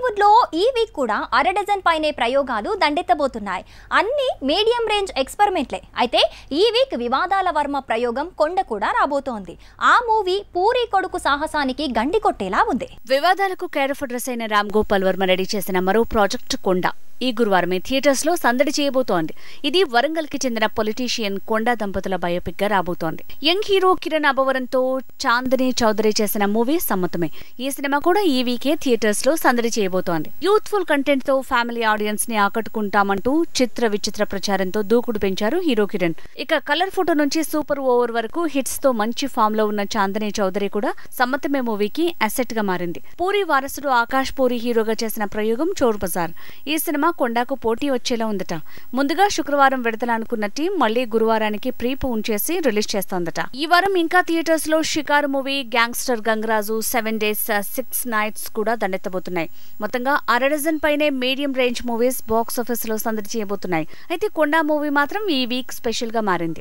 టాలీవుడ్ లో ఈ వీక్ కూడా అరడజన్ పైనే ప్రయోగాలు దండెత్తబోతున్నాయి. అన్ని మీడియం రేంజ్ ఎక్స్పెరిమెంట్లే. అయితే ఈ వీక్ వివాదాల వర్మ ప్రయోగం కొండ కూడా రాబోతోంది. ఆ మూవీ పూరి కొడుకు సాహసానికి గండి కొట్టేలా ఉంది. వివాదాలకు కేర్ అడ్రస్ అయిన రామ్ గోపాల్ వర్మ రెడీ చేసిన మరో ప్రాజెక్ట్ కొండ ఈ గురువారమే థియేటర్స్ లో సందడి చేయబోతోంది. ఇది వరంగల్ కి చెందిన పొలిటీషియన్ కొండ దంపతుల బయోపిక్ గా రాబోతోంది. యంగ్ హీరో కిరణ్ అబవరంతో చాందిని చౌదరి చేసిన మూవీ సమ్మతమే. ఈ సినిమా కూడా ఈ వీకే థియేటర్స్ లో సందడి చేయబోతోంది. యూత్ఫుల్ కంటెంట్ తో ఫ్యామిలీ ఆడియన్స్ ని ఆకట్టుకుంటామంటూ చిత్ర విచిత్ర ప్రచారంతో దూకుడు పెంచారు హీరో కిరణ్. ఇక కలర్ ఫోటో నుంచి సూపర్ ఓవర్ వరకు హిట్స్ తో మంచి ఫామ్ లో ఉన్న చాందిని చౌదరి కూడా సమ్మతమే మూవీకి అసెట్ గా మారింది. పూరి వారసుడు ఆకాష్ పూరి హీరోగా చేసిన ప్రయోగం చోర్ బజార్. ఈ సినిమా కొండకు పోటీ వచ్చేలా ఉందట. ముందుగా శుక్రవారం విడుదలనుకున్న టీం మళ్లీ గురువారానికి ప్రీ పూన్ చేసి రిలీజ్ చేస్తోందట. ఈ వారం ఇంకా థియేటర్స్ లో షికారు movie, gangster Gangaraju, 7 Days 6 Nights కూడా దండెత్తబోతున్నాయి. మొత్తంగా అరడజన్ పైనే medium range movies box office లో సందడి చేయబోతున్నాయి. అయితే కొండ మూవీ మాత్రం ఈ వీక్ స్పెషల్ గా మారింది.